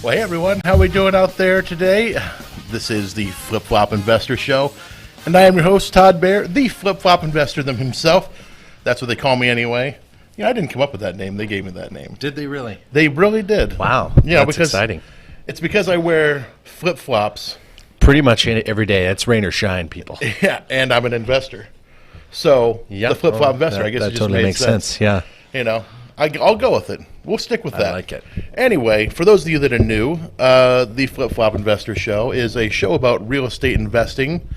Well, hey everyone, how we doing out there today? This is the Flip Flop Investor Show, and I am your host, Todd Bayer, the Flip Flop Investor himself. That's what they call me anyway. I didn't come up with that name. They gave me that name. Did they really? They really did. Wow, Yeah, that's exciting. It's because I wear flip-flops. Pretty much every day. It's rain or shine, people. Yeah, and I'm an investor. So, the Flip Flop Investor, I guess it just totally made makes sense. Yeah. I'll go with it. We'll stick with that. I like it. Anyway, for those of you that are new, the Flip Flop Investor Show is a show about real estate investing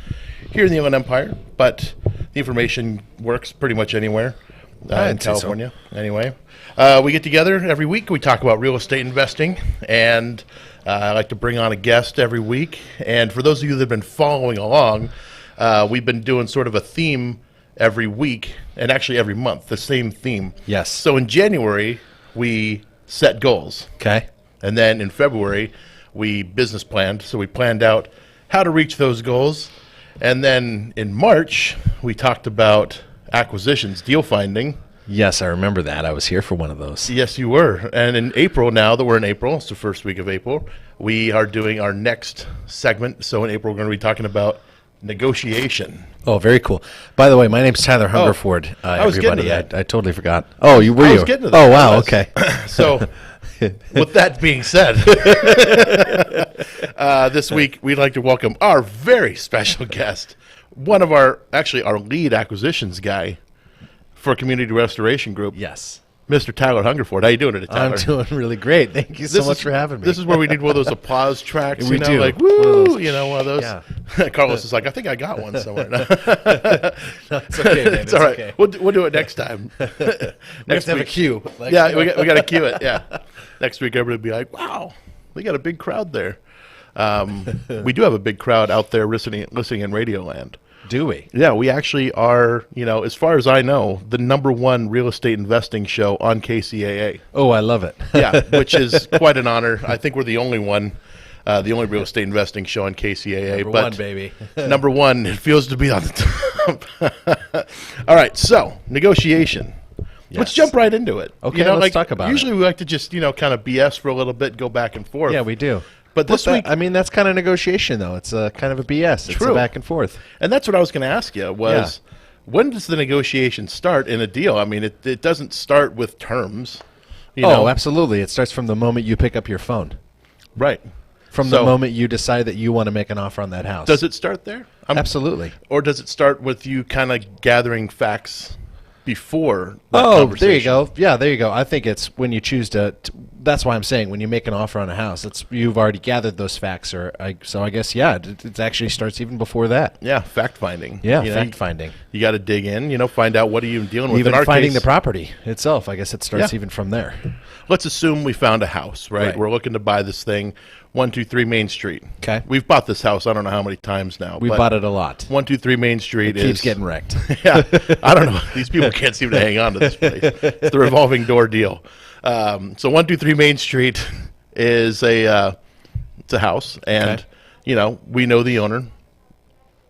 here in the Inland Empire, but the information works pretty much anywhere in California. So. Anyway, we get together every week. We talk about real estate investing, and I like to bring on a guest every week. And for those of you that have been following along, we've been doing sort of a theme every week, and actually every month, the same theme. Yes. So in January, we set goals. Okay. And then in February, we business planned. So we planned out how to reach those goals. And then in March, we talked about acquisitions, deal finding. Yes, I remember that. I was here for one of those. Yes, you were. And in April, now that we're in April, it's the first week of April, we are doing our next segment. So in April, we're going to be talking about negotiation. Oh, very cool. By the way, my name's Tyler Hungerford. Everybody, I totally forgot. Oh, you were you? I was getting to that. Oh, wow. Okay. So, with that being said, this week we'd like to welcome our very special guest, one of our lead acquisitions guy for Community Restoration Group. Yes. Mr. Tyler Hungerford. How you doing today, Tyler? I'm doing really great. Thank you so much for having me. This is where we need one of those applause tracks. We do. Like, woo, one of those. Yeah. Carlos is like, I think I got one somewhere. No, it's okay, man. It's all right. Okay. We'll do it next time. We have to have a cue. We got to cue it, yeah. Next week, everybody will be like, wow, we got a big crowd there. We do have a big crowd out there listening in Radioland. Do we? Yeah, we actually are, as far as I know, the #1 real estate investing show on KCAA. Oh, I love it. Yeah, which is quite an honor. I think we're the only one, the only real estate investing show on KCAA. Number but one, baby. #1, it feels to be on the top. All right, so negotiation. Yes. Let's jump right into it. Okay, let's talk about it. Usually we like to just, kind of BS for a little bit, go back and forth. Yeah, we do. But this week, that's kind of negotiation, though. It's kind of a BS. It's a back and forth. And that's what I was going to ask you was, when does the negotiation start in a deal? I mean, it doesn't start with terms. Oh, absolutely. It starts from the moment you pick up your phone. Right. From the moment you decide that you want to make an offer on that house. Does it start there? Absolutely. Or does it start with you kind of gathering facts before that conversation? There you go. Yeah, there you go. I think it's when you choose to that's why I'm saying when you make an offer on a house, you've already gathered those facts. So I guess, it actually starts even before that. Yeah, fact-finding. Yeah, fact-finding. You got to dig in, find out what are you dealing with. Even finding the property itself, I guess it starts even from there. Let's assume we found a house, right? We're looking to buy this thing, 123 Main Street. Okay. We've bought this house, I don't know how many times now. We bought it a lot. 123 Main Street keeps getting wrecked. Yeah, I don't know. These people can't seem to hang on to this place. It's the revolving door deal. So 123 Main Street is it's a house, and we know the owner.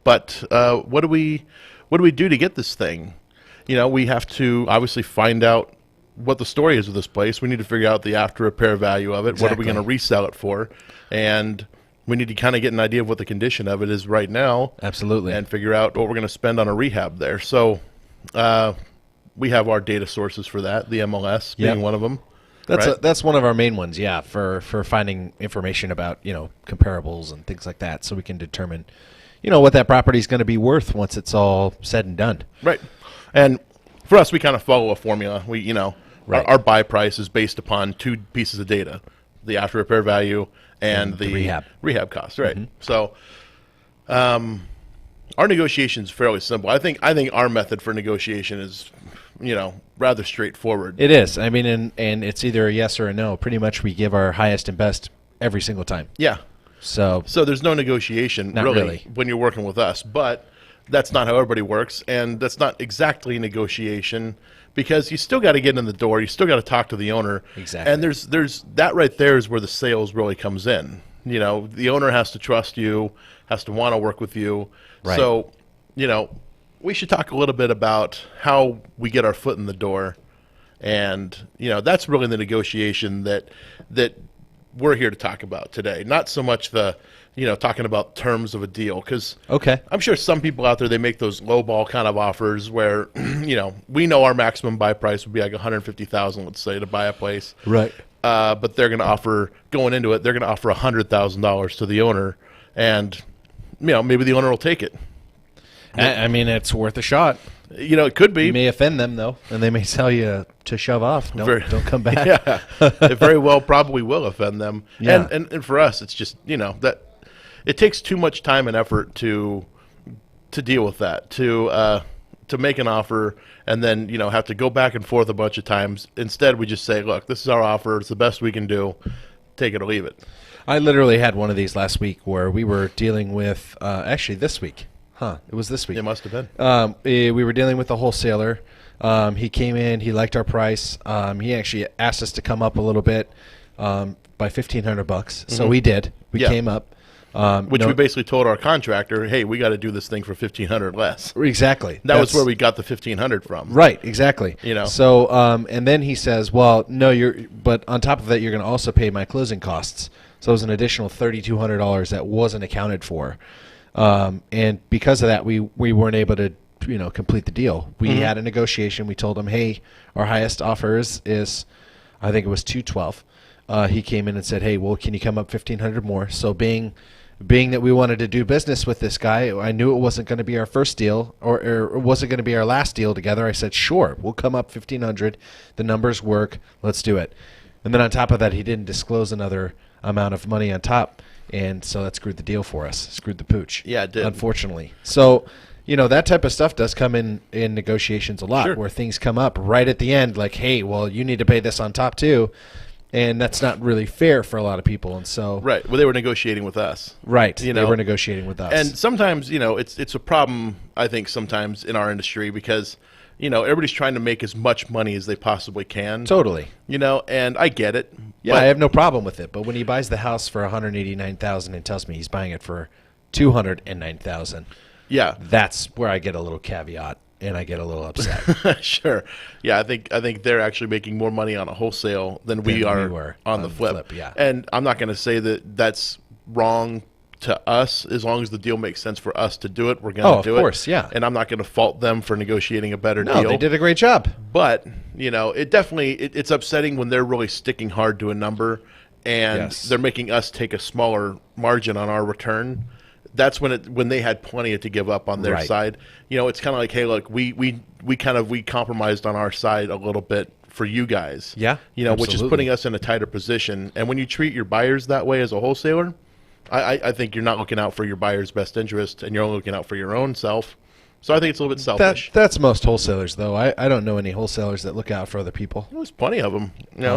But what do we do to get this thing? We have to obviously find out what the story is of this place. We need to figure out the after repair value of it. Exactly. What are we going to resell it for? And we need to kind of get an idea of what the condition of it is right now. Absolutely. And figure out what we're going to spend on a rehab there. So we have our data sources for that, the MLS being one of them. That's one of our main ones, for finding information about, comparables and things like that, so we can determine, what that property is going to be worth once it's all said and done. Right. And for us, we kind of follow a formula. We, our buy price is based upon two pieces of data, the after repair value and the rehab cost. Right. Mm-hmm. So our negotiation is fairly simple. I think our method for negotiation is, rather straightforward. It is. I mean, and it's either a yes or a no. Pretty much we give our highest and best every single time. Yeah. So there's no negotiation really when you're working with us, but that's not how everybody works, and that's not exactly negotiation because you still got to get in the door. You still got to talk to the owner. Exactly. And there's that right there is where the sales really comes in. The owner has to trust you, has to want to work with you. Right. So, we should talk a little bit about how we get our foot in the door, and that's really the negotiation that we're here to talk about today. Not so much the, talking about terms of a deal, because Okay. I'm sure some people out there, they make those lowball kind of offers where, we know our maximum buy price would be like $150,000, let's say, to buy a place. Right. But they're going to offer, going into it, they're going to offer $100,000 to the owner, and maybe the owner will take it. I mean, it's worth a shot. It could be. You may offend them, though, and they may tell you to shove off. Don't come back. Yeah, it very well probably will offend them. Yeah. And for us, it's just that it takes too much time and effort to deal with that, to make an offer and then have to go back and forth a bunch of times. Instead, we just say, look, this is our offer. It's the best we can do. Take it or leave it. I literally had one of these last week where we were dealing with actually this week. It was this week. It must have been. We were dealing with a wholesaler. He came in. He liked our price. He actually asked us to come up a little bit by $1,500. So we did. We came up. Which we basically told our contractor, hey, we got to do this thing for $1,500 less. Exactly. That was where we got the $1,500 from. Right. Exactly. So, and then he says, well, no, but on top of that, you're going to also pay my closing costs. So it was an additional $3,200 that wasn't accounted for. And because of that, we weren't able to, complete the deal. We had a negotiation. We told him, hey, our highest offer is I think it was $212. He came in and said, hey, well, can you come up $1,500 more? So being that we wanted to do business with this guy, I knew it wasn't going to be our first deal or it wasn't going to be our last deal together. I said, sure, we'll come up $1,500. The numbers work. Let's do it. And then on top of that, he didn't disclose another amount of money on top. And so that screwed the deal for us, screwed the pooch. Yeah, it did. Unfortunately. So, that type of stuff does come in negotiations a lot, Sure. where things come up right at the end, like, hey, well, you need to pay this on top too. And that's not really fair for a lot of people. And so, right. Well, they were negotiating with us. Right. They were negotiating with us. And sometimes, it's a problem, I think, sometimes in our industry because, everybody's trying to make as much money as they possibly can. Totally. And I get it. Yeah, I have no problem with it. But when he buys the house for $189,000 and tells me he's buying it for $209,000, yeah, that's where I get a little caveat and I get a little upset. Sure. Yeah, I think they're actually making more money on a wholesale than we are on the flip. Yeah. And I'm not going to say that that's wrong to us. As long as the deal makes sense for us to do it, we're going to do it. Of course, yeah. And I'm not going to fault them for negotiating a better No, deal. they did a great job. But, it definitely it's upsetting when they're really sticking hard to a number and they're making us take a smaller margin on our return. That's when they had plenty to give up on their side. It's kind of like, hey, look, we compromised on our side a little bit for you guys. Yeah, which is putting us in a tighter position. And when you treat your buyers that way as a wholesaler, I think you're not looking out for your buyer's best interest, and you're only looking out for your own self. So I think it's a little bit selfish. That's most wholesalers, though. I don't know any wholesalers that look out for other people. There's plenty of them.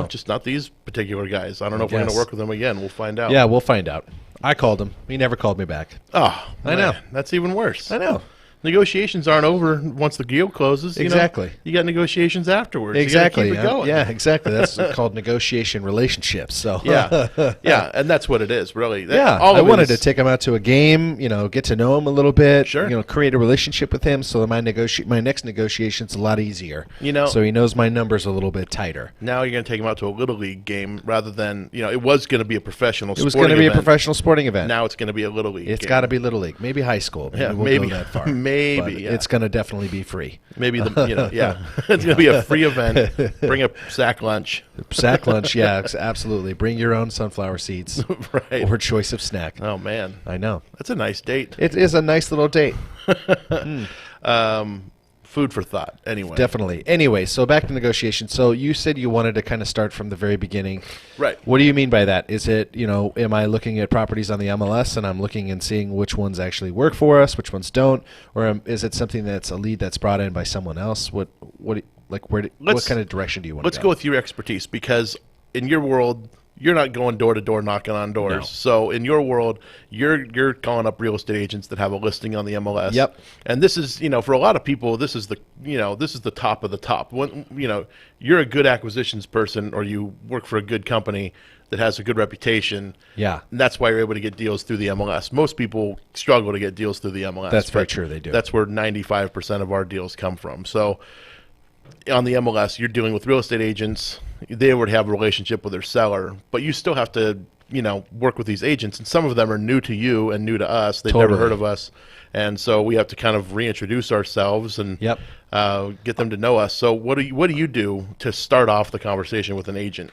Just not these particular guys. I don't know if we're going to work with them again. We'll find out. Yeah, we'll find out. I called him. He never called me back. Oh, I know. That's even worse. I know. Negotiations aren't over once the deal closes. Exactly. You got negotiations afterwards. Exactly. You gotta keep it going. Yeah, exactly. That's called negotiation relationships. So yeah, and that's what it is, really. I wanted to take him out to a game, get to know him a little bit, Sure. Create a relationship with him so that my next negotiation's a lot easier. So he knows my numbers a little bit tighter. Now you're going to take him out to a little league game rather than, it was going to be a professional It was going to be a professional sporting event. Now it's going to be a little league. It's got to be little league, maybe high school. Maybe we'll go that far. Maybe. It's going to definitely be free. Maybe it's going to be a free event. Bring a sack lunch. Sack lunch, yeah, absolutely. Bring your own sunflower seeds, right? Or choice of snack. Oh man, I know that's a nice date. It is a nice little date. Food for thought. Anyway, definitely. Anyway, so back to negotiation. So you said you wanted to kind of start from the very beginning, right? What do you mean by that? Is it am I looking at properties on the MLS and I'm looking and seeing which ones actually work for us, which ones don't, or is it something that's a lead that's brought in by someone else? What kind of direction do you want? Let's go with your expertise, because in your world, you're not going door to door knocking on doors. No. So in your world, you're calling up real estate agents that have a listing on the MLS. Yep. And this is, for a lot of people, this is the top of the top. When you're a good acquisitions person or you work for a good company that has a good reputation. Yeah. And that's why you're able to get deals through the MLS. Most people struggle to get deals through the MLS. That's very true. They do. That's where 95% of our deals come from. So on the MLS, you're dealing with real estate agents they would have a relationship with their seller, but you still have to, work with these agents, and some of them are new to you and new to us. They've never heard of us, and so we have to kind of reintroduce ourselves and get them to know us. So what do you do to start off the conversation with an agent?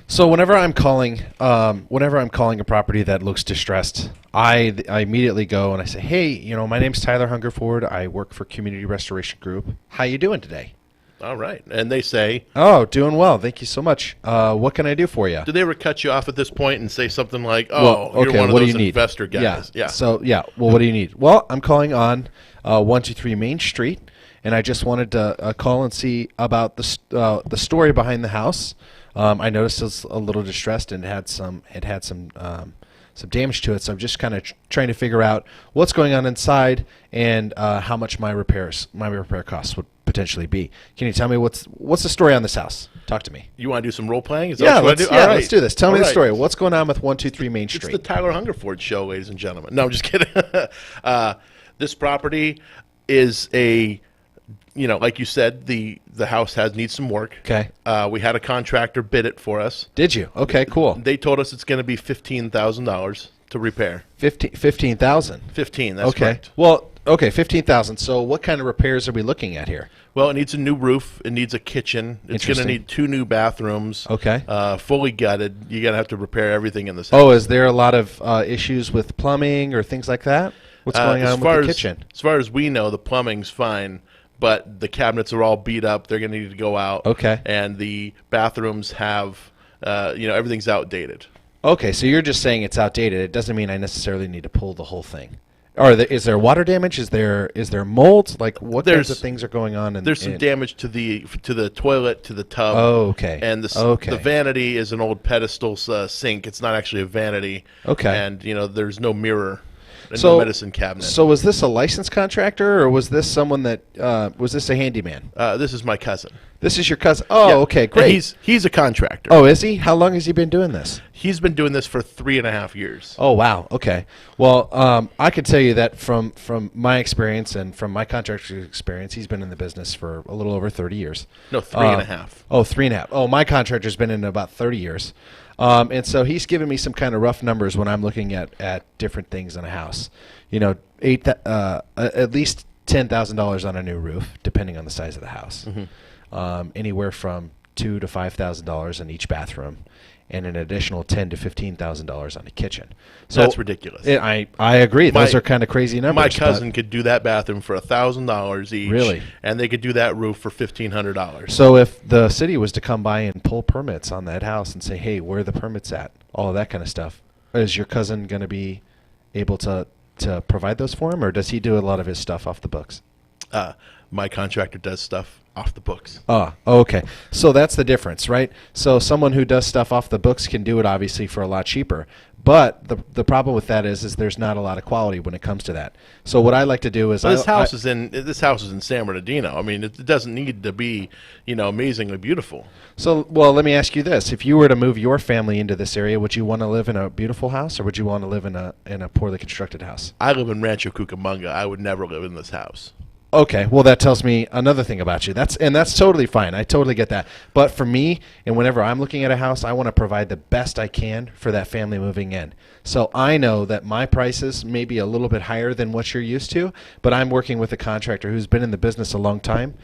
So whenever I'm calling a property that looks distressed, I immediately go and I say, hey, my name's Tyler Hungerford. I work for Community Restoration Group. How you doing today? All right. And they say, oh, doing well. Thank you so much. What can I do for you? Do they ever cut you off at this point and say something like, oh, well, okay, you're one of what those do you investor need? guys? Yeah. So, well, what do you need? Well, I'm calling on 123 Main Street, and I just wanted to call and see about the story behind the house. I noticed it was a little distressed and it had some damage to it. So I'm just kind of trying to figure out what's going on inside and how much my repair costs would potentially be. Can you tell me what's the story on this house? Talk to me. You want to do some role playing? Is Yeah, that what you let's, want to do? let's do this. Tell me the story. What's going on with 123 Main Street? It's the Tyler Hungerford show, ladies and gentlemen. No, I'm just kidding. This property is like you said, the house needs some work. Okay. We had a contractor bid it for us. Did you? Okay, cool. They told us it's going to be $15,000 to repair. 15,000. 15. That's okay. correct. Well, okay, 15,000. So what kind of repairs are we looking at here? Well, it needs a new roof. It needs a kitchen. It's going to need 2 new bathrooms. Okay. Fully gutted. You're going to have to repair everything in this house. Oh, is there a lot of issues with plumbing or things like that? What's going on with the kitchen? As far as we know, the plumbing's fine, but the cabinets are all beat up. They're going to need to go out. Okay. And the bathrooms have, everything's outdated. Okay, so you're just saying it's outdated. It doesn't mean I necessarily need to pull the whole thing. Is there water damage? Is there mold? Like what kinds of things are going on? There's some damage to the toilet, to the tub. Oh, okay. And the vanity is an old pedestal sink. It's not actually a vanity. Okay. And there's no mirror. And no medicine cabinet. So was this a licensed contractor, or was this someone that was this a handyman? This is my cousin. This is your cousin. Oh, yeah. Okay, great. And he's a contractor. Oh, is he? How long has he been doing this? He's been doing this for 3.5 years. Oh, wow. Okay. Well, I could tell you that from my experience and from my contractor's experience, he's been in the business for a little over 30 years. No, 3.5. Oh, 3.5. Oh, my contractor's been in about 30 years. And so he's given me some kind of rough numbers when I'm looking at different things in a house. At least $10,000 on a new roof, depending on the size of the house. Mm-hmm. Anywhere from $2,000 to $5,000 in each bathroom, and an additional $10,000 to $15,000 on a kitchen. So that's ridiculous. I agree. Those are kind of crazy numbers. My cousin could do that bathroom for $1,000 each. Really? And they could do that roof for $1,500. So if the city was to come by and pull permits on that house and say, hey, where are the permits at? All of that kind of stuff. Is your cousin going to be able to provide those for him, or does he do a lot of his stuff off the books? My contractor does stuff off the books. Okay. So that's the difference, right? So someone who does stuff off the books can do it obviously for a lot cheaper. But the problem with that is there's not a lot of quality when it comes to that. So what I like to do is this house is in San Bernardino. I mean, it doesn't need to be, amazingly beautiful. So, well, let me ask you this: if you were to move your family into this area, would you want to live in a beautiful house, or would you want to live in a poorly constructed house? I live in Rancho Cucamonga. I would never live in this house. Okay, well, that tells me another thing about you. That's totally fine. I totally get that. But for me, and whenever I'm looking at a house, I want to provide the best I can for that family moving in. So I know that my prices may be a little bit higher than what you're used to, but I'm working with a contractor who's been in the business a long time.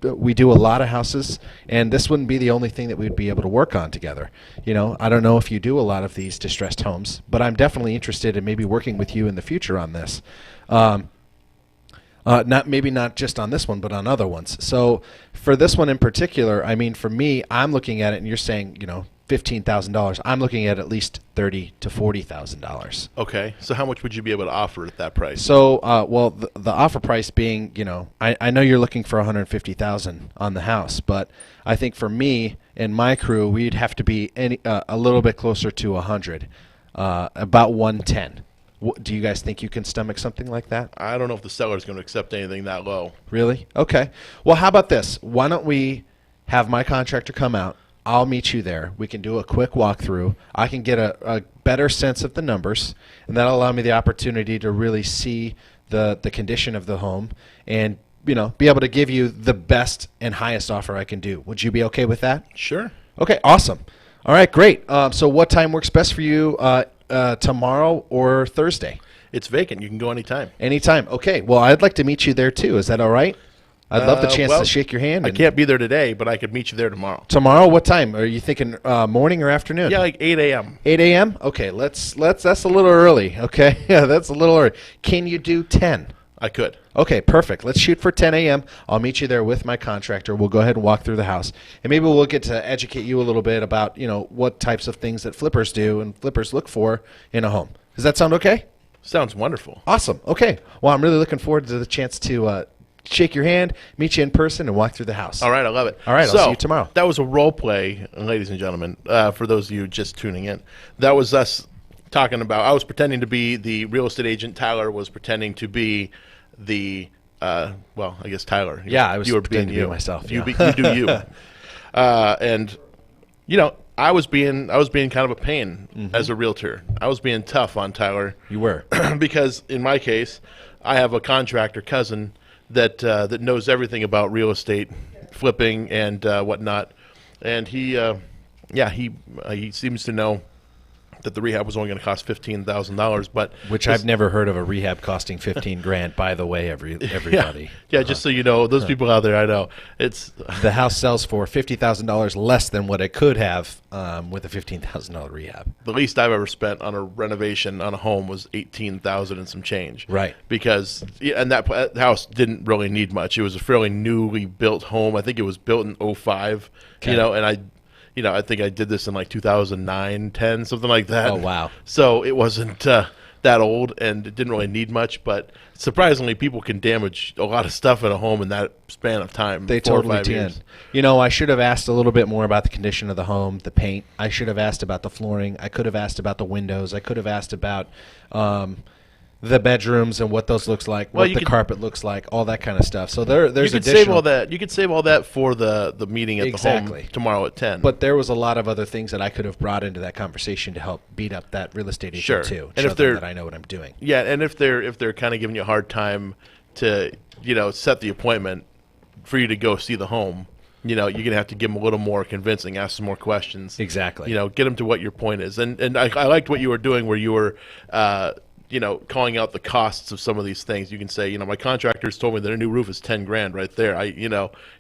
We do a lot of houses, and this wouldn't be the only thing that we'd be able to work on together. I don't know if you do a lot of these distressed homes, but I'm definitely interested in maybe working with you in the future on this. Not just on this one, but on other ones. So for this one in particular, I mean, for me, I'm looking at it, and you're saying, $15,000. I'm looking at least $30,000 to $40,000. Okay. So how much would you be able to offer at that price? So, well, the offer price being, I know you're looking for $150,000 on the house, but I think for me and my crew, we'd have to be a little bit closer to 100, about 110. Do you guys think you can stomach something like that? I don't know if the seller's going to accept anything that low. Really? Okay. Well, how about this? Why don't we have my contractor come out? I'll meet you there. We can do a quick walkthrough. I can get a better sense of the numbers, and that'll allow me the opportunity to really see the condition of the home and be able to give you the best and highest offer I can do. Would you be okay with that? Sure. Okay, awesome. All right, great. So what time works best for you, tomorrow or Thursday? It's vacant. You can go anytime. Anytime. Okay, well, I'd like to meet you there too. Is that all right? I'd love the chance well, to shake your hand. I can't be there today, but I could meet you there tomorrow. Tomorrow, what time? Are you thinking morning or afternoon? Yeah, like 8 a.m. 8 a.m.? Okay, let's that's a little early, okay? Yeah, that's a little early. Can you do 10? I could. Okay, perfect. Let's shoot for 10 a.m. I'll meet you there with my contractor. We'll go ahead and walk through the house. And maybe we'll get to educate you a little bit about, what types of things that flippers do and flippers look for in a home. Does that sound okay? Sounds wonderful. Awesome. Okay. Well, I'm really looking forward to the chance to shake your hand, meet you in person, and walk through the house. All right, I love it. All right, I'll see you tomorrow. That was a role play, ladies and gentlemen, for those of you just tuning in. That was us talking about, I was pretending to be the real estate agent. Tyler was pretending to be the, I guess Tyler. Yeah, I was you were pretending being to be myself. You, Yeah. you do you. And, I was being kind of a pain as a realtor. I was being tough on Tyler. You were. Because in my case, I have a contractor cousin that knows everything about real estate, flipping and whatnot, and he seems to know that the rehab was only going to cost $15,000, but Which I've never heard of a rehab costing $15,000. By the way, everybody. Yeah, just so you know, those people out there, I know it's The house sells for $50,000 less than what it could have with a $15,000 rehab. the least I've ever spent on a renovation on a home was $18,000 and some change. Right. Because that house didn't really need much. It was a fairly newly built home. I think it was built in '05. Okay. And I think I did this in like 2009, 10, something like that. Oh, wow. So it wasn't that old, and it didn't really need much. But surprisingly, people can damage a lot of stuff in a home in that span of time. They 4 or totally 5 years. can. I should have asked a little bit more about the condition of the home, the paint. I should have asked about the flooring. I could have asked about the windows. I could have asked about the bedrooms and what those looks like, what the carpet looks like, all that kind of stuff. So there's you could additional. save all that. You could save all that for the meeting at the home tomorrow at 10. But there was a lot of other things that I could have brought into that conversation to help beat up that real estate agent Sure. too. And show if they're them that I know what I'm doing. Yeah, and if they're kind of giving you a hard time to set the appointment for you to go see the home, you're gonna have to give them a little more convincing, ask some more questions. Exactly. Get them to what your point is. And I liked what you were doing, where you were calling out the costs of some of these things. You can say, my contractors told me that a new roof is $10,000 right there.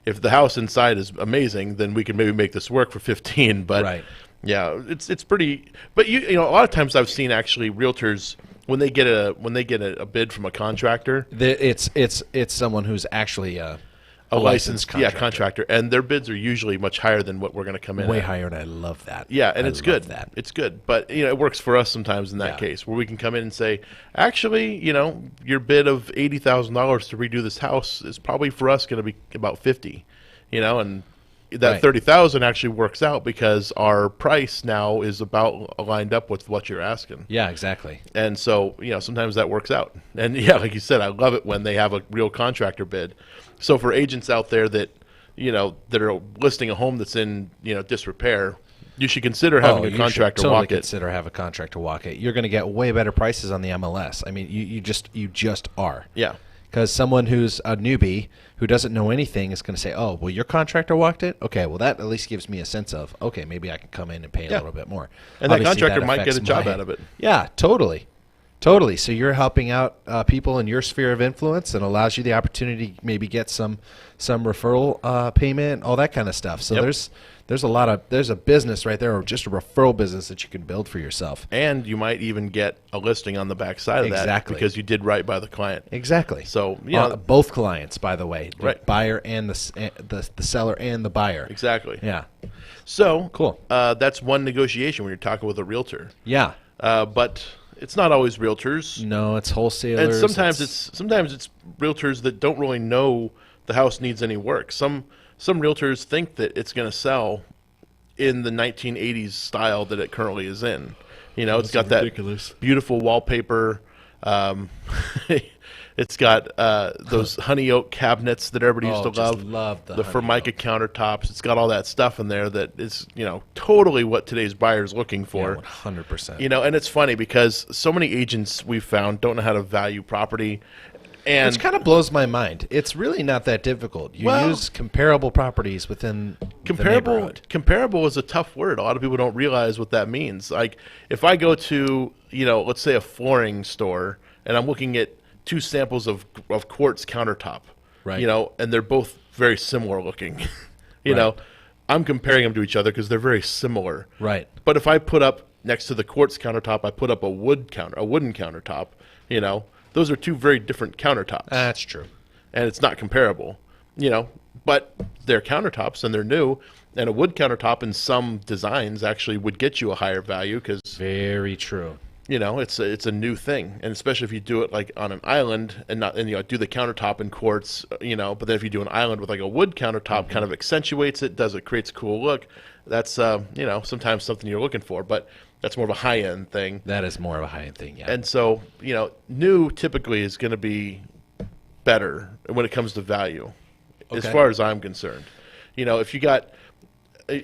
If the house inside is amazing, then we can maybe make this work for 15. But Right. yeah, it's pretty. But a lot of times I've seen actually realtors when they get a bid from a contractor, It's someone who's actually a licensed contractor, and their bids are usually much higher than what we're going to come in way at. higher, and I love that. Yeah, and it's good. That. It's good, but it works for us sometimes in that case, where we can come in and say, actually, your bid of $80,000 to redo this house is probably for us going to be about 50, and that Right. 30,000 actually works out because our price now is about lined up with what you're asking. Yeah, exactly. And so, sometimes that works out. And yeah, like you said, I love it when they have a real contractor bid. So for agents out there that, that are listing a home that's in, disrepair, you should consider having a contractor totally walk it. consider have a contractor walk it. You're going to get way better prices on the MLS. I mean, you just are. Yeah. Because someone who's a newbie who doesn't know anything is going to say, "Oh, well, your contractor walked it. Okay, well, that at least gives me a sense of, okay, maybe I can come in and pay a little bit more." And Obviously, that contractor might get a affects job out of it. Yeah, totally. So you're helping out people in your sphere of influence, and allows you the opportunity to maybe get some referral payment, all that kind of stuff. So Yep. there's a business right there, or just a referral business that you can build for yourself. And you might even get a listing on the backside of that Exactly. because you did right by the client. Exactly. So, both clients, by the way, the Right. buyer and the seller and the buyer. Exactly. Yeah. So, Cool. That's one negotiation when you're talking with a realtor. Yeah. But it's not always realtors. No, it's wholesalers. And sometimes it's realtors that don't really know the house needs any work. Some realtors think that it's going to sell in the 1980s style that it currently is in. It's got ridiculous. that beautiful wallpaper. It's got those honey oak cabinets that everybody used to just love. love the the honey Formica countertops. It's got all that stuff in there that is, totally what today's buyer's looking for. 100%. And it's funny because so many agents we've found don't know how to value property. And Which kind of blows my mind. It's really not that difficult. You Well, use comparable properties within the neighborhood. comparable is a tough word. A lot of people don't realize what that means. Like if I go to, let's say a flooring store and I'm looking at two samples of quartz countertop, Right. And they're both very similar looking, you Right. know, I'm comparing them to each other because they're very similar. Right. But if I put up next to the quartz countertop, I put up a wooden countertop, those are two very different countertops. That's true. And it's not comparable, but they're countertops and they're new. And a wood countertop in some designs actually would get you a higher value because, Very true. it's a new thing. And especially if you do it like on an island and do the countertop in quartz, but then if you do an island with like a wood countertop, kind of accentuates it, creates a cool look. That's, sometimes something you're looking for, but that's more of a high-end thing. That is more of a high-end thing, yeah. And so, new typically is going to be better when it comes to value, as Okay. far as I'm concerned. If you got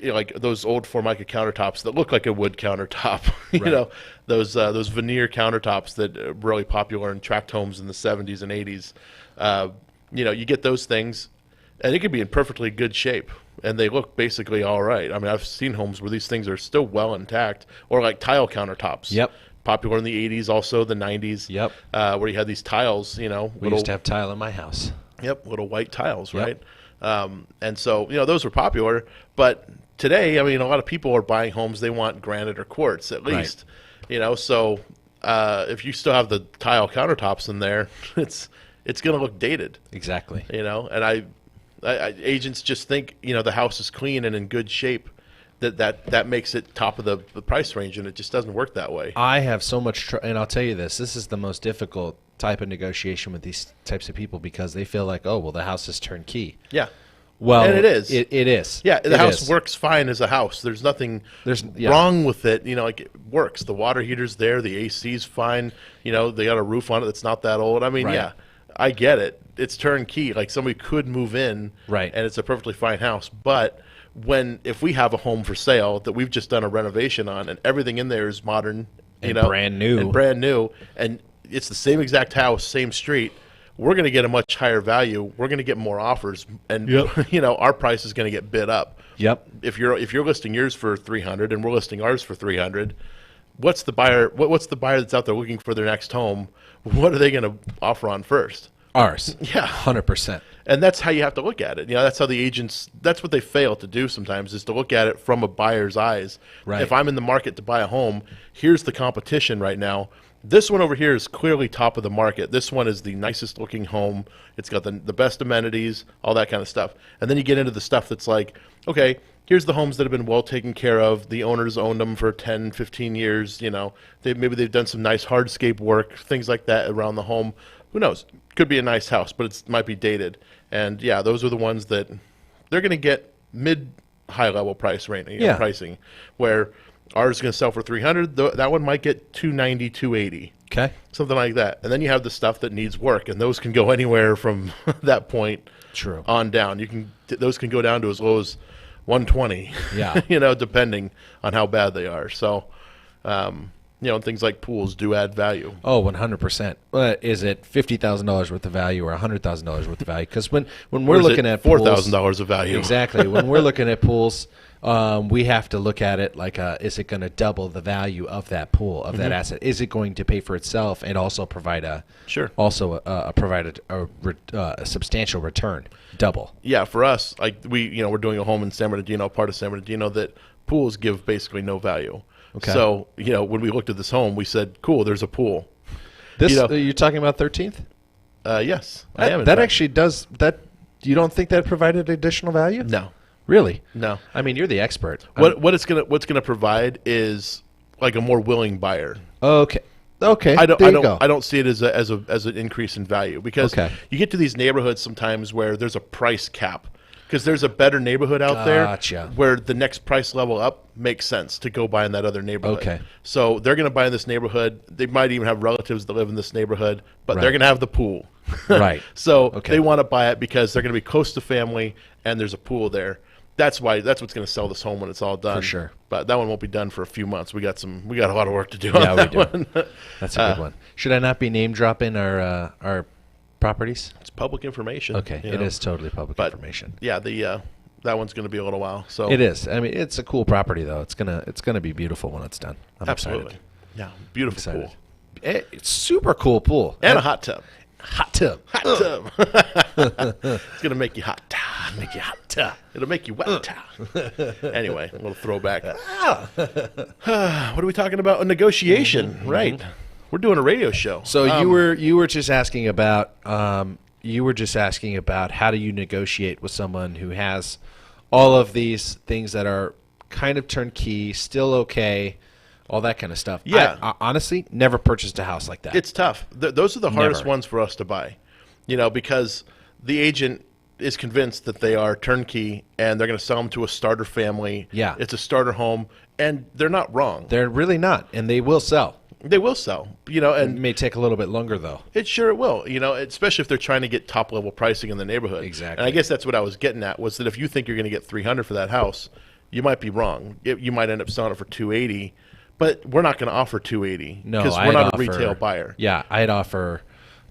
like those old Formica countertops that look like a wood countertop, Right. Those veneer countertops that are really popular in tract homes in the 70s and 80s, you get those things, and it could be in perfectly good shape, and they look basically all right. I mean, I've seen homes where these things are still well intact, or like tile countertops. Yep. Popular in the 80s, also the 90s. Yep. Where you had these tiles, We little, used to have tile in my house. yep, little white tiles, Yep. right? And so, those were popular. But today, I mean, a lot of people are buying homes, they want granite or quartz at Right. least. So if you still have the tile countertops in there, it's going to look dated, Exactly. and I agents just think, the house is clean and in good shape. That makes it top of the price range, and it just doesn't work that way. I have so much and I'll tell you this is the most difficult type of negotiation with these types of people because they feel like, oh, well, the house is turnkey. Yeah. Well, And it is. It is. Yeah, the It house is. works fine as a house. There's nothing Yeah. wrong with it. Like it works. The water heater's there. The AC's fine. They got a roof on it that's not that old. I mean, Right. yeah, I get it. It's turnkey. Like somebody could move in, Right. and it's a perfectly fine house. But if we have a home for sale that we've just done a renovation on, and everything in there is modern, And brand new. and it's the same exact house, same street, we're going to get a much higher value. We're going to get more offers, and Yep. our price is going to get bid up. Yep. If you're listing yours for 300 and we're listing ours for 300, what's the buyer that's out there looking for their next home? What are they going to offer on first? Ours. Yeah. 100%. And that's how you have to look at it. That's how the agents, that's what they fail to do sometimes, is to look at it from a buyer's eyes. Right. If I'm in the market to buy a home, here's the competition right now. This one over here is clearly top of the market. This one is the nicest looking home. It's got the best amenities, all that kind of stuff. And then you get into the stuff that's like, okay, here's the homes that have been well taken care of. The owners owned them for 10, 15 years. Maybe they've done some nice hardscape work, things like that around the home. Who knows? Could be a nice house, but it might be dated. And yeah, those are the ones that they're going to get mid-high level price range, pricing, where ours is going to sell for 300. That one might get 290, 280. Okay. Something like that. And then you have the stuff that needs work, and those can go anywhere from that point True. on down. Those can go down to as low as 120. Yeah. Depending on how bad they are. So, things like pools do add value. Oh, 100%. But is it $50,000 worth of value or $100,000 worth of value? Because when we're looking at pools, $4,000 of value. Exactly. When we're looking at pools, we have to look at it like, is it going to double the value of that pool, of that asset? Is it going to pay for itself and also provide a substantial return, double? Yeah, for us, like we're doing a home in San Bernardino, part of San Bernardino, that pools give basically no value. Okay. So, when we looked at this home, we said, cool, there's a pool. This you're talking about 13th? Yes, I am. That actually does that. You don't think that provided additional value? No. Really? No. I mean, you're the expert. What's gonna provide is like a more willing buyer. Okay. I There you go. don't see it as an increase in value, because you get to these neighborhoods sometimes where there's a price cap, because there's a better neighborhood out Gotcha. there where the next price level up makes sense to go buy in that other neighborhood. Okay. So they're going to buy in this neighborhood. They might even have relatives that live in this neighborhood, but they're Right. going to have the pool. Right. So Okay. they want to buy it because they're going to be close to family and there's a pool there. That's what's going to sell this home when it's all done. For sure. But that one won't be done for a few months. We got a lot of work to do Yeah, on we that do. one. That's a good one. Should I not be name dropping our properties? It's public information. Okay, it is totally public information. Yeah, that one's going to be a little while. So it is. I mean, it's a cool property though. It's gonna be beautiful when it's done. I'm absolutely. excited. Yeah, beautiful Excited. pool It's super cool pool and a hot tub. Hot tub. Hot tub. It's gonna make you hot. Make you hot. It'll make you wet. Anyway, a little throwback. What are we talking about? A negotiation, right? We're doing a radio show. So you were just asking about how do you negotiate with someone who has all of these things that are kind of turnkey, still okay, all that kind of stuff. Yeah. I honestly never purchased a house like that. It's tough. Those are the hardest Never. ones for us to buy, because the agent is convinced that they are turnkey and they're going to sell them to a starter family. Yeah. It's a starter home, and they're not wrong. They're really not, and they will sell. They will sell, It and may take a little bit longer though. it sure will, especially if they're trying to get top level pricing in the neighborhood. Exactly. And I guess that's what I was getting at, was that if you think you're going to get $300 for that house, you might be wrong. You might end up selling it for $280, but we're not going to offer $280 No, because we're I'd not a offer- retail buyer. Yeah, I'd offer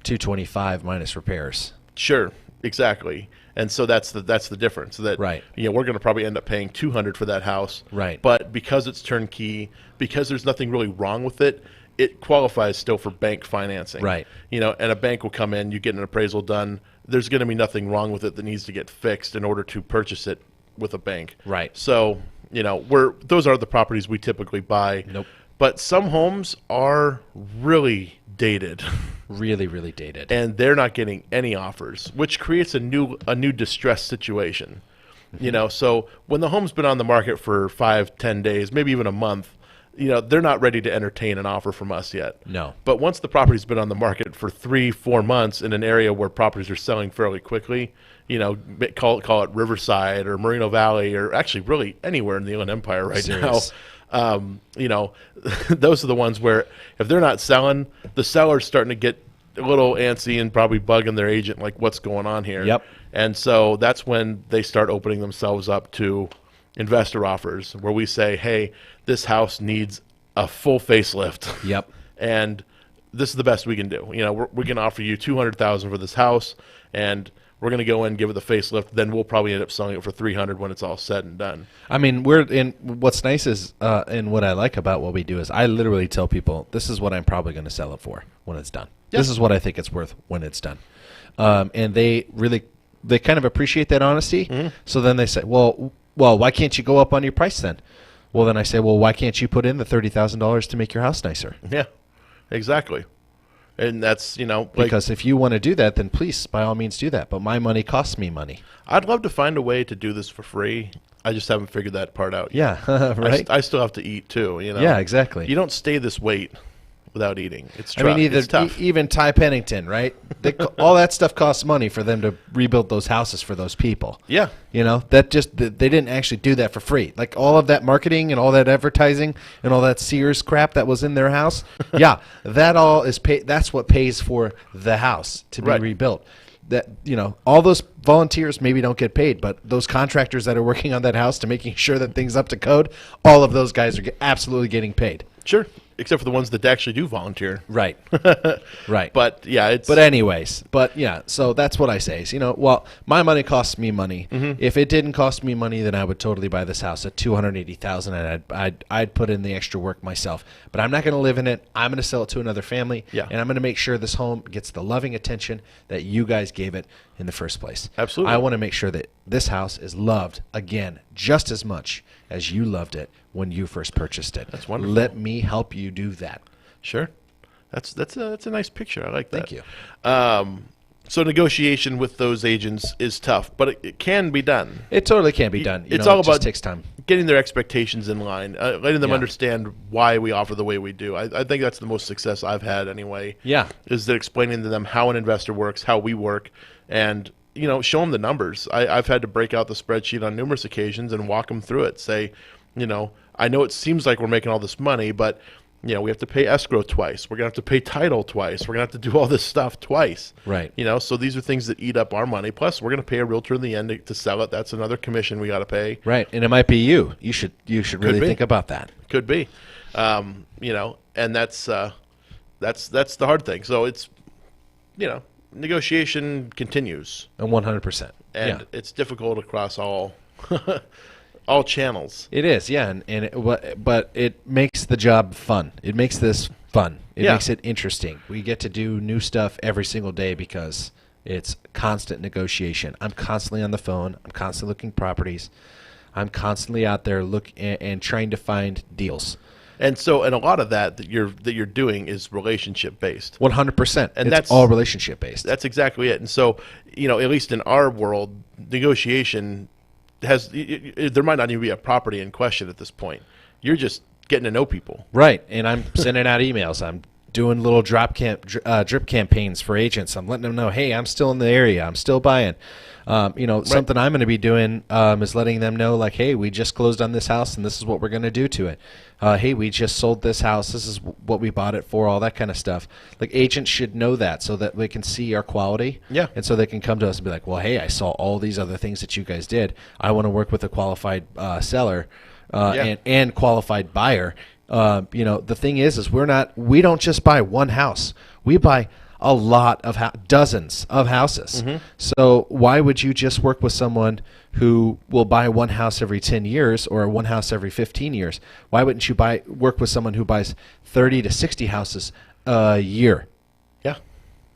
$225 minus repairs. Sure, exactly. And so that's the difference. That Right. we're going to probably end up paying $200 for that house. Right. But because it's turnkey, because there's nothing really wrong with it, it qualifies still for bank financing. Right. And a bank will come in, you get an appraisal done. There's going to be nothing wrong with it that needs to get fixed in order to purchase it with a bank. Right. So those are the properties we typically buy. Nope. But some homes are really dated. Really, really dated. And they're not getting any offers, which creates a new distressed situation. So when the home's been on the market for 5-10 days, maybe even a month, they're not ready to entertain an offer from us yet. No. But once the property's been on the market for 3-4 months in an area where properties are selling fairly quickly, call it Riverside or Moreno Valley, or actually really anywhere in the Inland Empire right Serious. now. Those are the ones where if they're not selling, the seller's starting to get a little antsy and probably bugging their agent, like, what's going on here? Yep. And so that's when they start opening themselves up to investor offers, where we say, hey, this house needs a full facelift. Yep. And this is the best we can do. We can offer you $200,000 for this house, and we're going to go in and give it the facelift. Then we'll probably end up selling it for $300 when it's all said and done. I mean, what's nice is, and what I like about what we do is I literally tell people, this is what I'm probably going to sell it for when it's done. Yep. This is what I think it's worth when it's done. And they kind of appreciate that honesty. Mm-hmm. So then they say, well, why can't you go up on your price then? Well, then I say, well, why can't you put in the $30,000 to make your house nicer? Yeah, exactly. And that's, Because if you want to do that, then please, by all means, do that. But my money costs me money. I'd love to find a way to do this for free. I just haven't figured that part out yet. Yeah, right? I still have to eat too, Yeah, exactly. You don't stay this weight without eating. It's I tough. mean, It's tough. even Ty Pennington, right? All that stuff costs money for them to rebuild those houses for those people. Yeah. They didn't actually do that for free. Like all of that marketing and all that advertising and all that Sears crap that was in their house. Yeah, that all is paid. That's what pays for the house to be Right. rebuilt. That all those volunteers maybe don't get paid, but those contractors that are working on that house to making sure that things up to code, all of those guys are absolutely getting paid. Sure. Except for the ones that actually do volunteer. Right. Right. But yeah, But anyways, so that's what I say is, well, my money costs me money. Mm-hmm. If it didn't cost me money, then I would totally buy this house at $280,000, and I'd put in the extra work myself. But I'm not going to live in it. I'm going to sell it to another family, Yeah. and I'm going to make sure this home gets the loving attention that you guys gave it in the first place. Absolutely. I want to make sure that this house is loved again just as much as you loved it when you first purchased it. That's wonderful. Let me help you do that. Sure. That's a nice picture. I like that. Thank you. So negotiation with those agents is tough, but it can be done. It totally can be done. It's all it just about takes time. Getting their expectations in line, letting them Yeah. understand why we offer the way we do. I think that's the most success I've had anyway. Yeah. Is that explaining to them how an investor works, how we work, and show them the numbers. I've had to break out the spreadsheet on numerous occasions and walk them through it. Say, I know it seems like we're making all this money, but we have to pay escrow twice. We're gonna have to pay title twice. We're gonna have to do all this stuff twice. Right. So these are things that eat up our money. Plus, we're gonna pay a realtor in the end to sell it. That's another commission we got to pay. Right. And it might be you. You should really be. think about that. Could be, and that's the hard thing. So it's, negotiation continues, And 100%. and Yeah. it's difficult across all all channels. It is, yeah, but it makes the job fun. It makes this fun. It Yeah. makes it interesting. We get to do new stuff every single day because it's constant negotiation. I'm constantly on the phone. I'm constantly looking at properties. I'm constantly out there and trying to find deals. And so, and a lot of that you're doing is relationship based. 100%. And It's that's all relationship based. That's exactly it. And so, at least in our world, negotiation there might not even be a property in question at this point. You're just getting to know people. Right, and I'm sending out emails. I'm doing little drip campaigns for agents. I'm letting them know, hey, I'm still in the area. I'm still buying. Something I'm going to be doing is letting them know, like, hey, we just closed on this house, and this is what we're going to do to it. Hey, we just sold this house. This is what we bought it for, all that kind of stuff. Like, agents should know that so that they can see our quality. Yeah. And so they can come to us and be like, well, hey, I saw all these other things that you guys did. I want to work with a qualified seller and qualified buyer. The thing is we don't just buy one house. We buy a lot of dozens of houses. Mm-hmm. So why would you just work with someone who will buy one house every 10 years or one house every 15 years? Why wouldn't you work with someone who buys 30 to 60 houses a year? Yeah,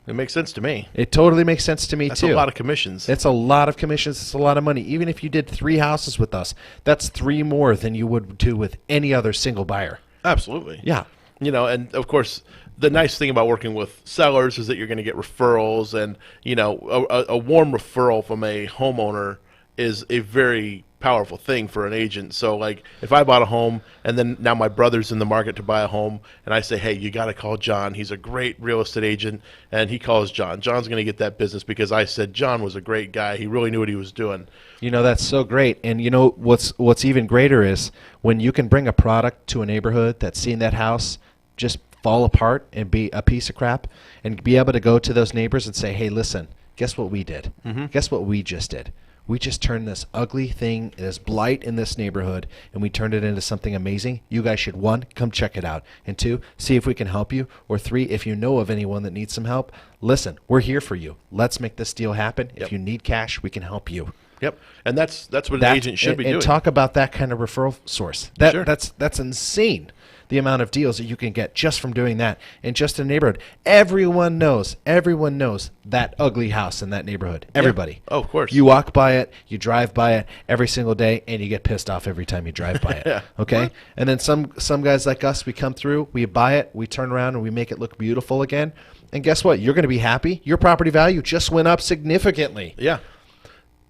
it makes sense to me. It totally makes sense to me, That's too. a lot of commissions. It's a lot of commissions. It's a lot of money. Even if you did 3 houses with us, that's 3 more than you would do with any other single buyer. Absolutely. Yeah. And of course, the nice thing about working with sellers is that you're going to get referrals, and a warm referral from a homeowner is a very powerful thing for an agent. So, like, if I bought a home and then now my brother's in the market to buy a home, and I say, hey, you got to call John. He's a great real estate agent, and he calls John. John's going to get that business because I said John was a great guy. He really knew what he was doing. That's so great. And what's even greater is when you can bring a product to a neighborhood that's seen that house just fall apart and be a piece of crap, and be able to go to those neighbors and say, hey, listen, guess what we did? Mm-hmm. Guess what we just did? We just turned this ugly thing, this blight in this neighborhood, and we turned it into something amazing. You guys should, 1, come check it out, and 2, see if we can help you, or 3, if you know of anyone that needs some help, listen, we're here for you. Let's make this deal happen. Yep. If you need cash, we can help you. Yep, and that's what an agent should be doing. And talk about that kind of referral source. Sure. That's insane. The amount of deals that you can get just from doing that in just a neighborhood. Everyone knows that ugly house in that neighborhood. Everybody. Oh, of course. You walk by it, you drive by it every single day, and you get pissed off every time you drive by it. Yeah. Okay? What? And then some guys like us, we come through, we buy it, we turn around, and we make it look beautiful again. And guess what? You're going to be happy. Your property value just went up significantly. Yeah.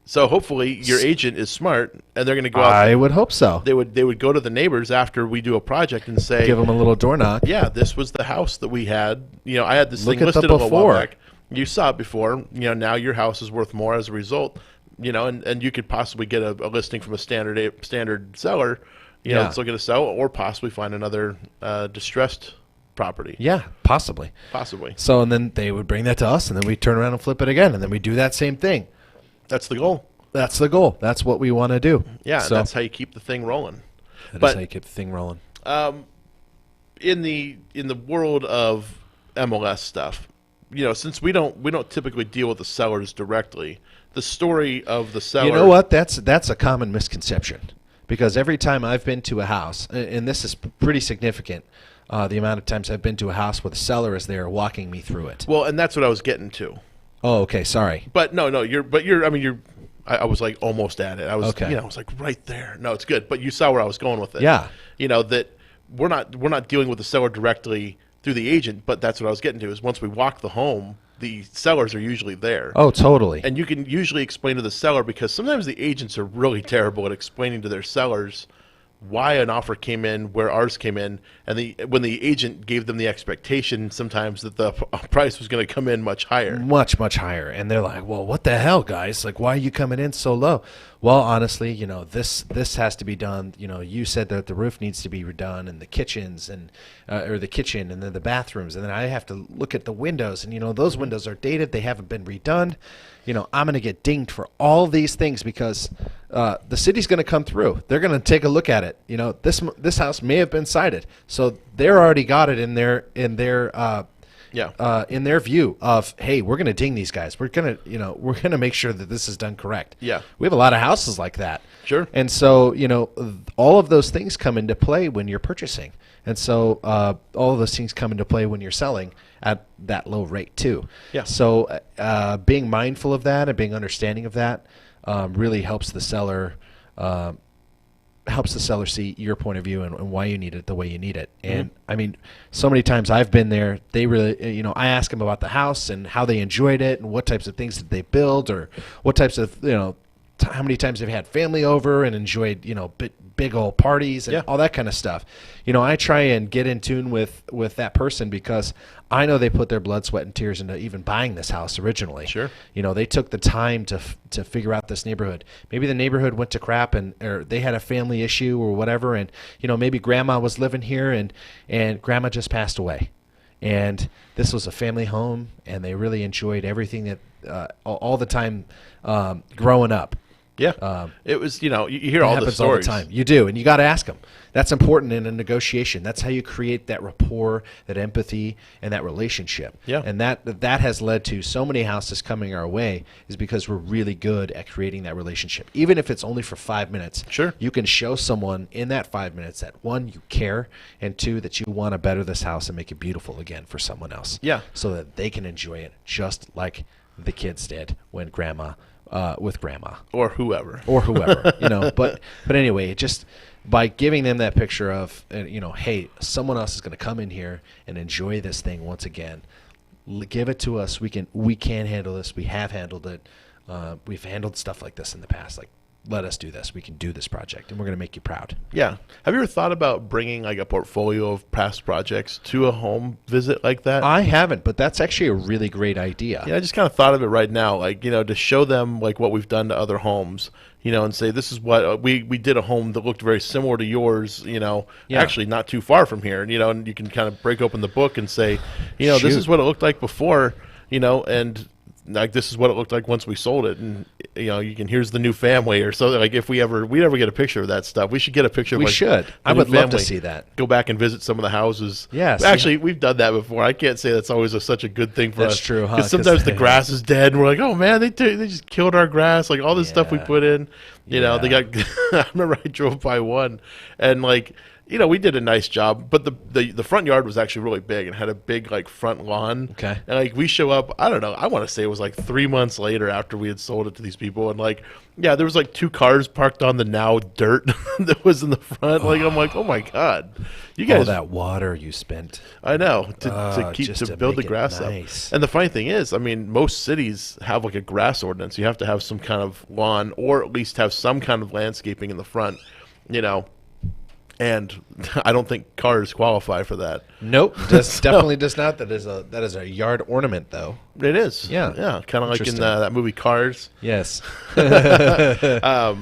So hopefully your agent is smart, and they're going to go out. I would hope so. They would go to the neighbors after we do a project and say, Give them a little door knock. yeah, this was the house that we had. I had this Look thing at the listed a little while before. back. You saw it before. Now your house is worth more as a result. And you could possibly get a listing from a standard seller. Yeah. That's looking to sell, or possibly find another distressed property. Yeah, possibly. Possibly. So, and then they would bring that to us, and then we turn around and flip it again, and then we do that same thing. That's the goal. That's the goal. That's what we want to do. Yeah, so that's how you keep the thing rolling. that's how you keep the thing rolling. In the world of MLS stuff, since we don't typically deal with the sellers directly, the story of the seller. You know what? That's a common misconception, because every time I've been to a house, and this is pretty significant, the amount of times I've been to a house where the seller is there walking me through it. Well, and that's what I was getting to. Oh, okay. Sorry. But no, I was like almost at it. I was, Okay. I was like right there. No, it's good. But you saw where I was going with it. Yeah. That we're not dealing with the seller directly through the agent, but that's what I was getting to is once we walk the home, the sellers are usually there. Oh, totally. And you can usually explain to the seller, because sometimes the agents are really terrible at explaining to their sellers why an offer came in where ours came in, and when the agent gave them the expectation sometimes that the price was going to come in much higher. Much, much higher. And they're like, well, what the hell, guys? Like, why are you coming in so low? Well, honestly, this has to be done. You said that the roof needs to be redone, and the kitchens, and or the kitchen, and then the bathrooms, and then I have to look at the windows, and those windows are dated. They haven't been redone. I'm going to get dinged for all these things because the city's going to come through. They're going to take a look at it. This house may have been cited, so they're already got it in their Yeah. in their view of, hey, we're going to ding these guys. We're going to, we're going to make sure that this is done correct. Yeah. We have a lot of houses like that. Sure. And so, all of those things come into play when you're purchasing. And so all of those things come into play when you're selling at that low rate too. Yeah. So being mindful of that and being understanding of that really helps the seller see your point of view and why you need it the way you need it. And I mean, so many times I've been there, they really, I ask them about the house and how they enjoyed it and what types of things did they build, or what types of, how many times they've had family over and enjoyed, big old parties and all that kind of stuff. I try and get in tune with that person, because I know they put their blood, sweat, and tears into even buying this house originally. Sure. They took the time to figure out this neighborhood. Maybe the neighborhood went to crap, or they had a family issue or whatever, and maybe grandma was living here and grandma just passed away. And this was a family home, and they really enjoyed everything that all the time growing up. Yeah. It was, you hear all the stories. All the time. You do, and you got to ask them. That's important in a negotiation. That's how you create that rapport, that empathy, and that relationship. Yeah. And that has led to so many houses coming our way, is because we're really good at creating that relationship. Even if it's only for 5 minutes. Sure. You can show someone in that 5 minutes that, one, you care, and two, that you want to better this house and make it beautiful again for someone else. Yeah. So that they can enjoy it just like the kids did when with grandma or whoever, but anyway, just by giving them that picture of, hey, someone else is going to come in here and enjoy this thing once again. Give it to us. We can handle this. We have handled it. We've handled stuff like this in the past. Like, let us do this. We can do this project, and we're going to make you proud. Yeah. Have you ever thought about bringing like a portfolio of past projects to a home visit like that? I haven't, but that's actually a really great idea. Yeah, I just kind of thought of it right now, like, to show them like what we've done to other homes, and say, this is what we did a home that looked very similar to yours, actually not too far from here, and you can kind of break open the book and say, this is what it looked like before, and like, this is what it looked like once we sold it, and here's the new family or something. Like, if we ever get a picture of that stuff, we should get a picture of, we should. I would love to see that. Go back and visit some of the houses. Yes. Actually, we've done that before. I can't say that's always such a good thing for us. That's true, huh? Because sometimes the grass is dead, and we're like, oh man, they just killed our grass. Like, all this stuff we put in, they got. I remember I drove by one, and like, we did a nice job, but the front yard was actually really big and had a big like front lawn. Okay. And like, we show up, I don't know, I want to say it was like 3 months later after we had sold it to these people, and like, there was like 2 cars parked on the now dirt that was in the front. Like, I'm like, oh my God, you guys! All that water you spent. I know to build the grass up. And the funny thing is, I mean, most cities have like a grass ordinance. You have to have some kind of lawn, or at least have some kind of landscaping in the front. And I don't think cars qualify for that. Nope, definitely does not. That is a yard ornament, though. It is. Yeah, kind of like in that movie Cars. Yes. Yeah,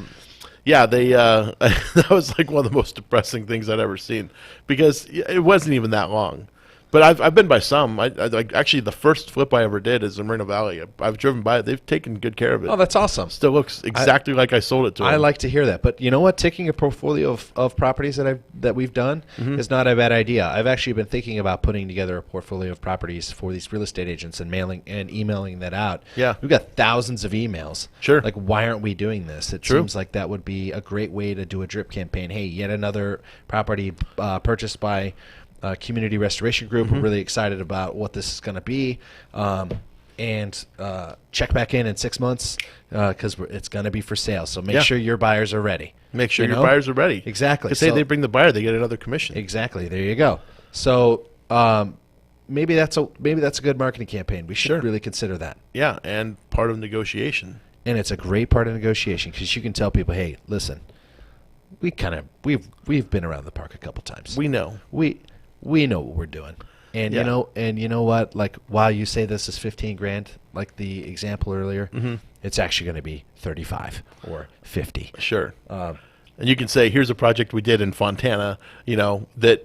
they that was like one of the most depressing things I'd ever seen, because it wasn't even that long. But I've been by some. I actually, the first flip I ever did is in Moreno Valley. I've driven by it. They've taken good care of it. Oh, that's awesome. Still looks exactly like I sold it to them. I like to hear that. But you know what? Taking a portfolio of properties that we've done is not a bad idea. I've actually been thinking about putting together a portfolio of properties for these real estate agents and emailing that out. Yeah. We've got thousands of emails. Sure. Like, why aren't we doing this? It seems like that would be a great way to do a drip campaign. Hey, yet another property purchased by Community Restoration Group. We're really excited about what this is going to be, and check back in 6 months, because it's going to be for sale. So make sure your buyers are ready. Make sure your buyers are ready. Exactly. Because say they bring the buyer, they get another commission. Exactly. There you go. So maybe that's a good marketing campaign. We should really consider that. Yeah, and part of negotiation. And it's a great part of negotiation, because you can tell people, hey, listen, we've been around the park a couple times. We know. We know what we're doing. And you know what? Like, while you say this is $15,000, like the example earlier, it's actually going to be 35 or 50. Sure. And you can say, here's a project we did in Fontana, that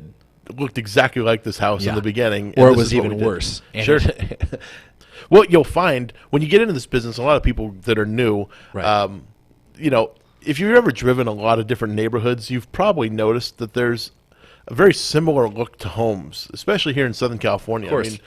looked exactly like this house in the beginning, or it was even worse. Sure. Well, you'll find when you get into this business, a lot of people that are new, if you've ever driven a lot of different neighborhoods, you've probably noticed that there's a very similar look to homes, especially here in Southern California. Of course. I mean,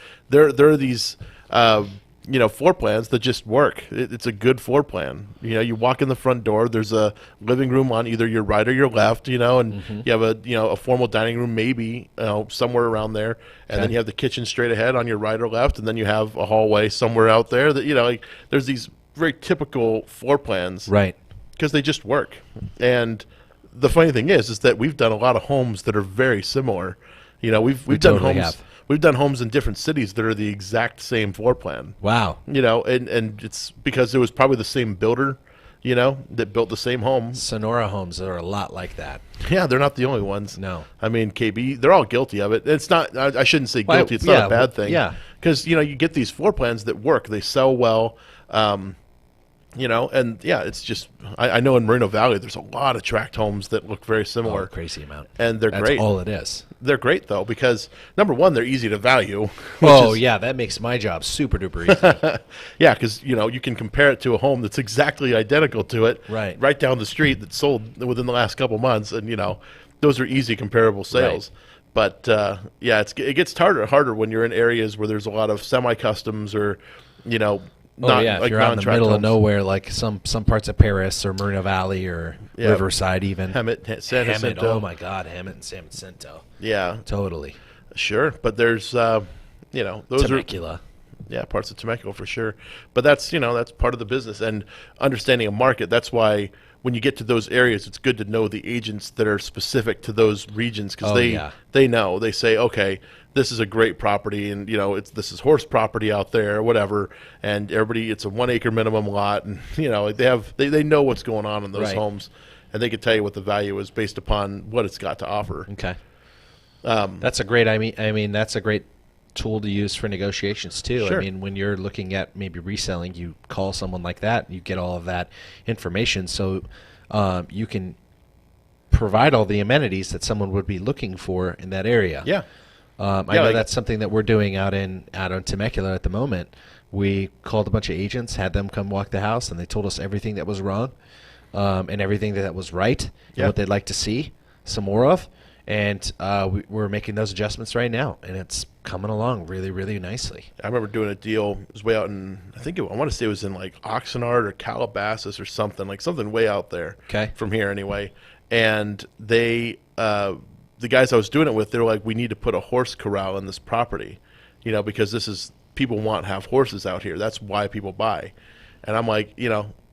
there are these floor plans that just work. It's a good floor plan. You walk in the front door. There's a living room on either your right or your left. And you have a formal dining room maybe somewhere around there, and then you have the kitchen straight ahead on your right or left, and then you have a hallway somewhere out there. That there's these very typical floor plans, Right. because they just work. And the funny thing is that we've done a lot of homes that are very similar. We've done totally homes. have. We've done homes in different cities that are the exact same floor plan. Wow. And it's because it was probably the same builder, that built the same home. Sonora homes are a lot like that. Yeah, they're not the only ones. No. I mean, KB, they're all guilty of it. It's not, I shouldn't say Well, guilty. It's not yeah, a bad thing. yeah. Because, you get these floor plans that work. They sell well. And yeah, it's just, I know in Moreno Valley, there's a lot of tract homes that look very similar. Oh, crazy amount. And they're That's great. all it is. They're great, though, because, number one, they're easy to value. Yeah, that makes my job super duper easy. Yeah, because, you can compare it to a home that's exactly identical to it. Right. Down the street that sold within the last couple months. And, those are easy comparable sales. Right. But, yeah, it gets harder when you're in areas where there's a lot of semi-customs or, if you're out in the middle of nowhere, like some parts of Paris or Moreno Valley or Riverside even. Hemet, San Jacinto. Oh, my God, Hemet and San Jacinto. Yeah. Totally. Sure, but there's, those Temecula. Yeah, parts of Temecula for sure. But that's part of the business and understanding a market. That's why when you get to those areas, it's good to know the agents that are specific to those regions because they know. They say, okay, this is a great property, and this is horse property out there, or whatever. And everybody, it's a 1 acre minimum lot, and they know what's going on in those homes, and they can tell you what the value is based upon what it's got to offer. Okay, that's a great. I mean, that's a great tool to use for negotiations too. Sure. I mean, when you're looking at maybe reselling, you call someone like that, and you get all of that information, so you can provide all the amenities that someone would be looking for in that area. Yeah. I know that's something that we're doing out on Temecula at the moment. We called a bunch of agents, had them come walk the house, and they told us everything that was wrong and everything that was right and what they'd like to see some more of. And we're making those adjustments right now, and it's coming along really, really nicely. I remember doing a deal. It was way out in, I want to say it was in like Oxnard or Calabasas or something, like something way out there from here anyway. And they the guys I was doing it with, they were like, we need to put a horse corral in this property, because people want to have horses out here. That's why people buy. And I'm like,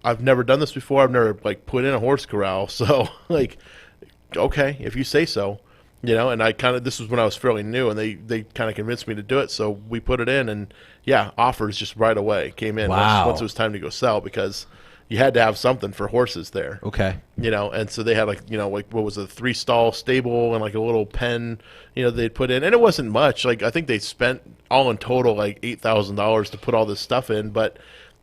I've never done this before. I've never put in a horse corral. So okay, if you say so, and this was when I was fairly new, and they kind of convinced me to do it. So we put it in, and offers just right away came in. Wow. Once it was time to go sell, because you had to have something for horses there. Okay. And so they had what was a 3-stall stable and like a little pen, they'd put in, and it wasn't much. I think they spent all in total $8,000 to put all this stuff in, but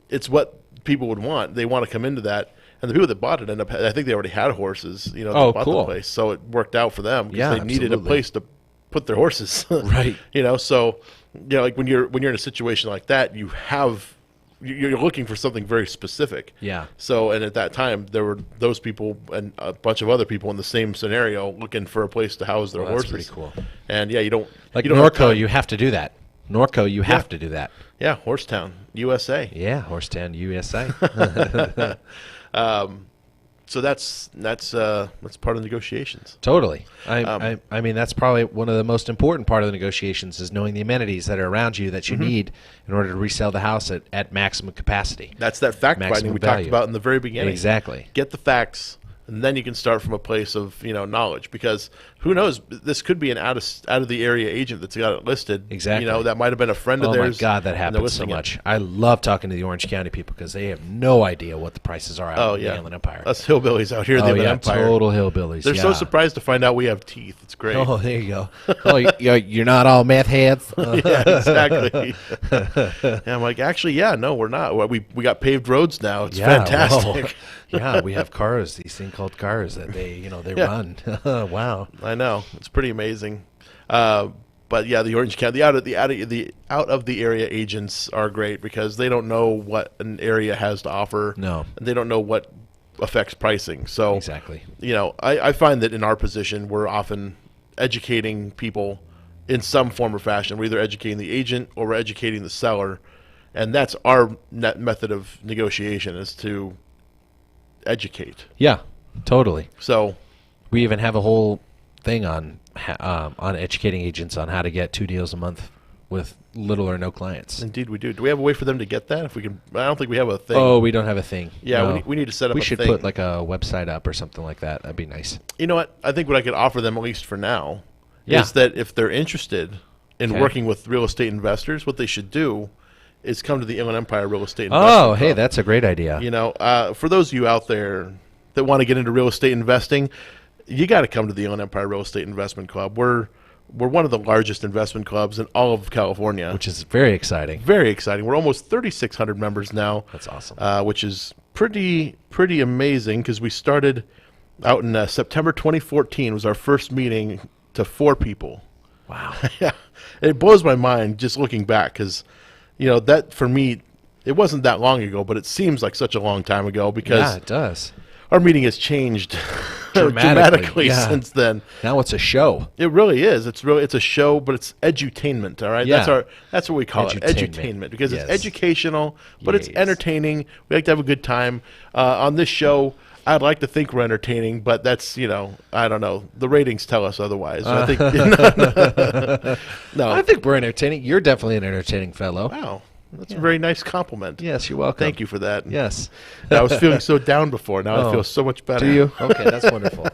it's what people would want. They want to come into that. And the people that bought it I think they already had horses, that bought the place. So it worked out for them because they needed a place to put their horses. Right. So, when you're in a situation like that, you're looking for something very specific. Yeah. So, and at that time, there were those people and a bunch of other people in the same scenario looking for a place to house their horses. That's pretty cool. And you don't Norco, you have to do that. Norco, you have to do that. Yeah, Horsetown, USA. Yeah, Horsetown, USA. So that's part of negotiations. Totally. I mean, that's probably one of the most important part of the negotiations is knowing the amenities that are around you that you need in order to resell the house at maximum capacity. That's that fact finding we talked about in the very beginning. Exactly. Get the facts, and then you can start from a place of knowledge, because who knows, this could be an out of the area agent that's got it listed. Exactly. That might have been a friend of theirs. Oh my God, that happens so much. I love talking to the Orange County people because they have no idea what the prices are out in the Inland Empire. Us hillbillies out here in the Inland Empire. Total hillbillies. They're so surprised to find out we have teeth. It's great. Oh, there you go. Oh, you're not all meth heads. Yeah, exactly. I'm like, actually, no, we're not. We got paved roads now. It's fantastic. Yeah, we have cars. These things called cars that they run. Wow. I know, it's pretty amazing. But yeah, the Orange County, the out of the area agents are great because they don't know what an area has to offer. No, and they don't know what affects pricing. So exactly. I find that in our position, we're often educating people in some form or fashion. We're either educating the agent or we're educating the seller, and that's our method of negotiation, is to educate. Yeah, totally. So We even have a whole thing on educating agents on how to get 2 deals a month with little or no clients. indeed we do. Do we have a way for them to get that? If we can, I don't think we have a thing. Oh, we don't have a thing. Yeah, No. we need to set up We a should thing. put like a website up or something like that. That'd be nice. You know what? I think what I could offer them, at least for now, Yeah. is that if they're interested in Okay. working with real estate investors, what they should do is come to the Inland Empire Real Estate Investment Oh, hey, Club. that's a great idea. You know, for those of you out there that want to get into real estate investing, you got to come to the Inland Empire Real Estate Investment Club. We're one of the largest investment clubs in all of California. Which is very exciting. Very exciting. We're almost 3,600 members now. That's awesome. Which is pretty amazing, because we started out in September 2014 was our first meeting to 4 people. Wow. Yeah, it blows my mind just looking back, because that for me, it wasn't that long ago, but it seems like such a long time ago, because Yeah, it does. our meeting has changed Dramatically, yeah. since then. Now it's a show. It really is. It's a show, but it's edutainment. All right, Yeah. that's what we call it, edutainment, because Yes. it's educational, but it's Yes. entertaining. We like to have a good time on this show. I'd like to think we're entertaining, but that's I don't know. The ratings tell us otherwise. I think no. I think we're entertaining. You're definitely an entertaining fellow. Wow, that's a very nice compliment. Yes, you're welcome. Thank you for that. Yes. I was feeling so down before. Now I Oh. feel so much better. Do you? Okay, that's wonderful.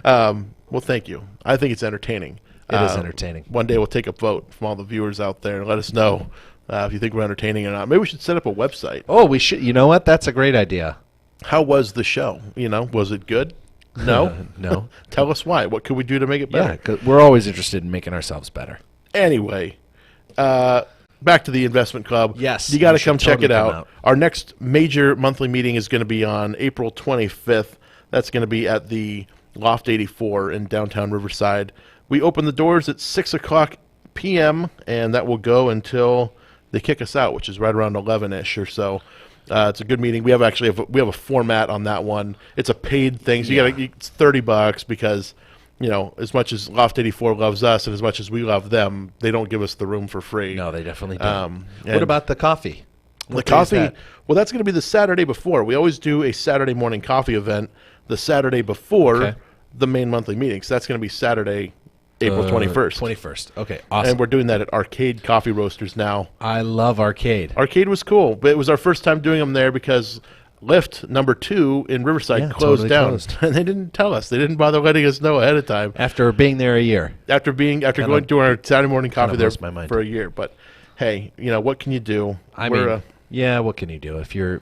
Well, thank you. I think it's entertaining. It is entertaining. One day we'll take a vote from all the viewers out there and let us know if you think we're entertaining or not. Maybe we should set up a website. Oh, we should. You know what? That's a great idea. How was the show? Was it good? No? No. Tell us why. What could we do to make it Yeah, better? 'cause we're always interested in making ourselves better. Anyway, back to the investment club. Yes, You got to you should come check totally it come out. out. Our next major monthly meeting is going to be on April 25th. That's going to be at the Loft 84 in downtown Riverside. We open the doors at 6 o'clock p.m., and that will go until they kick us out, which is right around 11-ish or so. It's a good meeting. We have a format on that one. It's a paid thing, so it's $30 because as much as Loft 84 loves us and as much as we love them, they don't give us the room for free. No, they definitely don't. and What about the coffee? The What day is coffee? that? Well, that's going to be the Saturday before. We always do a Saturday morning coffee event the Saturday before Okay. the main monthly meeting. So that's going to be Saturday, April 21st. 21st. Okay, awesome. And we're doing that at Arcade Coffee Roasters now. I love arcade. Arcade was cool, but it was our first time doing them there because Lift number 2 in Riverside closed totally down. closed. And they didn't tell us. They didn't bother letting us know ahead of time. After being there a year. After going to our Saturday morning coffee there blows my mind. for a year. But hey, what can you do? I mean, yeah, what can you do? If you're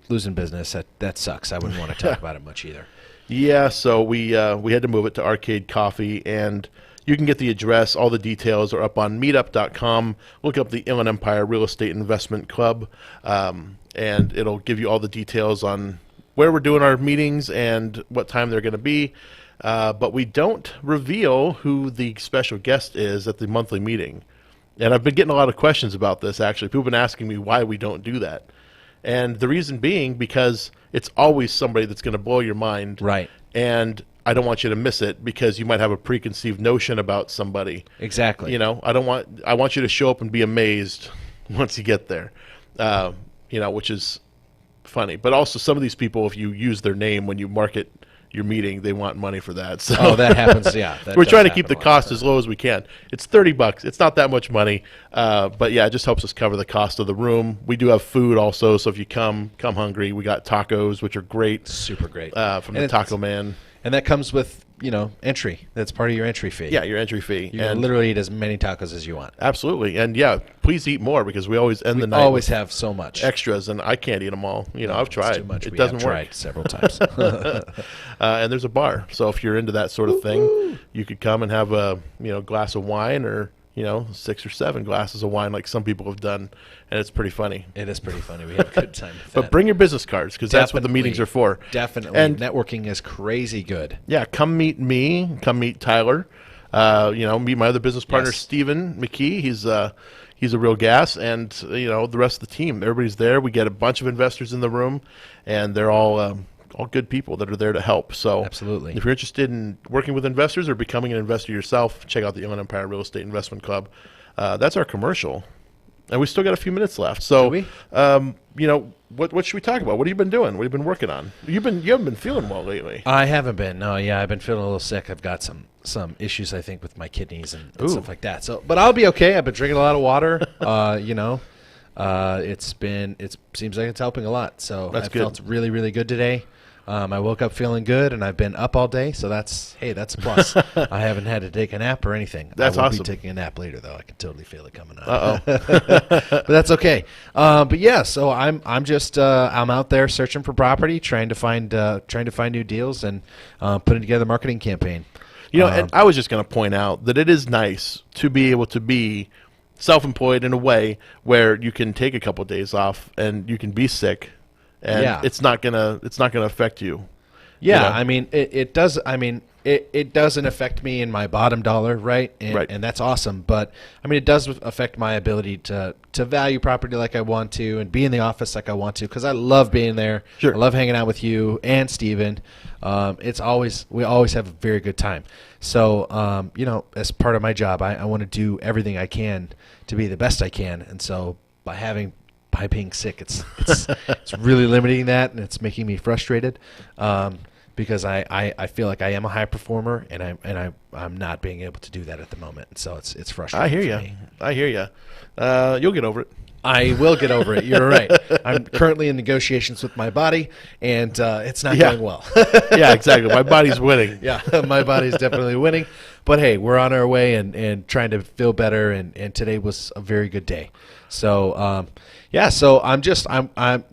losing business, that sucks. I wouldn't want to talk about it much either. Yeah, so we had to move it to Arcade Coffee, and you can get the address. All the details are up on meetup.com. Look up the Inland Empire Real Estate Investment Club, and it'll give you all the details on where we're doing our meetings and what time they're going to be. But we don't reveal who the special guest is at the monthly meeting. And I've been getting a lot of questions about this, actually. People have been asking me why we don't do that. And the reason being because it's always somebody that's going to blow your mind. Right. And I don't want you to miss it because you might have a preconceived notion about somebody. Exactly. I want you to show up and be amazed once you get there. Which is funny. But also some of these people, if you use their name when you market your meeting, they want money for that. So Oh, that happens. Yeah. we're trying to keep the cost as low as we can. It's $30. It's not that much money, but yeah, it just helps us cover the cost of the room. We do have food also, so if you come hungry. We got tacos, which are great, Super great. from the Taco Man. And that comes with, entry. That's part of your entry fee. Yeah, your entry fee. You can literally eat as many tacos as you want. Absolutely, and yeah, please eat more because we always end the night Always with have so much. extras, and I can't eat them all. I've It's tried. too much. It We doesn't have work. tried several times. And there's a bar, so if you're into that sort of thing, you could come and have a glass of wine or 6 or 7 glasses of wine like some people have done, and it's pretty funny. It is pretty funny. We have a good time with But that. bring your business cards because that's what the Definitely. meetings are for. Definitely. And Networking is crazy good. yeah, come meet me. Come meet Tyler. Meet my other business partner, Yes. Stephen McKee. He's a real gas, and the rest of the team. Everybody's there. We get a bunch of investors in the room, and they're all all good people that are there to help. So Absolutely. if you're interested in working with investors or becoming an investor yourself, check out the Inland Empire Real Estate Investment Club. That's our commercial. And we still got a few minutes left. So, Do we? What should we talk about? What have you been doing? What have you been working on? You haven't been feeling well lately. I haven't been. No, yeah, I've been feeling a little sick. I've got some issues, I think, with my kidneys and stuff like that. So, but I'll be okay. I've been drinking a lot of water. It seems like it's helping a lot. So That's I good. felt really, really good today. I woke up feeling good, and I've been up all day, so that's a plus. I haven't had to take a nap or anything. That's I will awesome. be taking a nap later, though. I can totally feel it coming on. Uh-oh. But that's okay. But yeah, so I'm out there searching for property, trying to find new deals, and putting together a marketing campaign. And I was just going to point out that it is nice to be able to be self-employed in a way where you can take a couple of days off and you can be sick, and it's not gonna affect you. Yeah, you know? I mean, it does. I mean, it doesn't affect me in my bottom dollar, right? And that's awesome. But I mean, it does affect my ability to value property like I want to and be in the office like I want to, because I love being there. Sure. I love hanging out with you and Steven. We always have a very good time. So, as part of my job, I want to do everything I can to be the best I can. And so by being sick, it's really limiting that, and it's making me frustrated. Because I feel like I am a high performer, and I'm not being able to do that at the moment. So it's frustrating. I hear you. You'll get over it. I will get over it. You're right. I'm currently in negotiations with my body, and it's not going well. Yeah, exactly. My body's winning. Yeah, my body's definitely winning. But hey, we're on our way and trying to feel better, and today was a very good day. So so I'm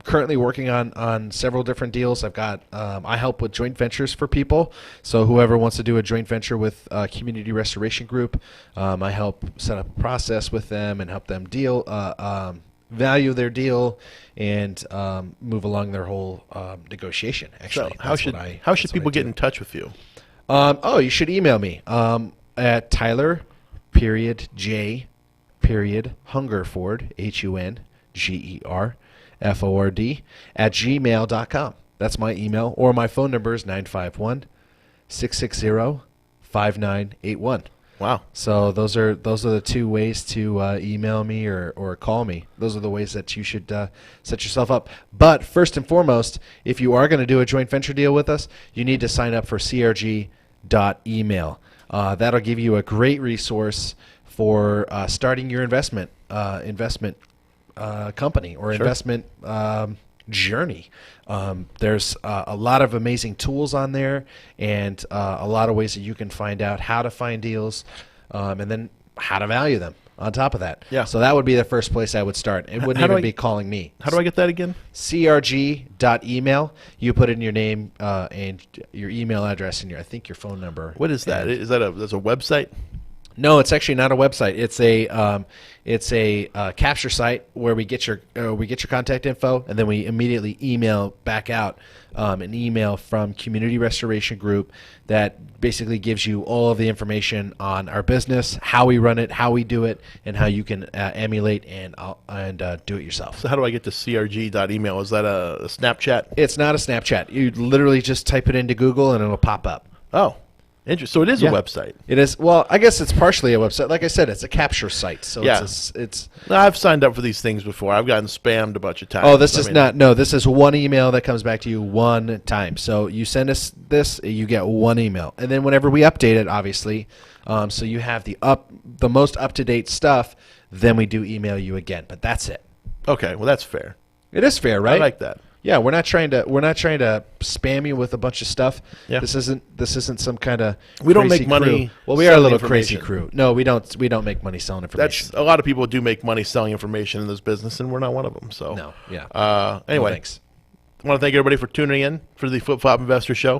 currently working on several different deals. I've got I help with joint ventures for people. So whoever wants to do a joint venture with a community restoration group, I help set up a process with them and help them value their deal and move along their whole negotiation. Actually, so how should people get in touch with you? You should email me at Tyler J Hungerford HUNGERFORD @gmail.com. That's my email, or my phone number is 951-660-5981. Wow. So those are the two ways to email me or call me. Those are the ways that you should set yourself up. But first and foremost, if you are going to do a joint venture deal with us, you need to sign up for crg.email. That'll give you a great resource for starting your investment company or investment journey. There's a lot of amazing tools on there, and a lot of ways that you can find out how to find deals, and then how to value them on top of that. Yeah. So that would be the first place I would start. It wouldn't even be calling me. How do I get that again? crg.email. You put in your name and your email address and I think your phone number. What is that? Is that that's a website? No, it's actually not a website. It's a capture site where we get your contact info, and then we immediately email back out an email from Community Restoration Group that basically gives you all of the information on our business, how we run it, how we do it, and how you can emulate and do it yourself. So how do I get to crg.email? Is that a Snapchat? It's not a Snapchat. You literally just type it into Google and it'll pop up. Oh. Interesting. So it is a website. It is. Well, I guess it's partially a website. Like I said, it's a capture site. So it's. No, I've signed up for these things before. I've gotten spammed a bunch of times. Oh, this is not. No, this is one email that comes back to you one time. So you send us this, you get one email, and then whenever we update it, obviously, so you have the most up to date stuff. Then we do email you again. But that's it. Okay. Well, that's fair. It is fair, right? I like that. Yeah, we're not trying to spam you with a bunch of stuff. Yeah. This isn't some kind of we don't make money. Well, we are a little information. crazy crew. No, we don't make money selling information. A lot of people do make money selling information in this business, and we're not one of them. So no, yeah. Anyway, No, thanks. I want to thank everybody for tuning in for the Flip Flop Investor Show.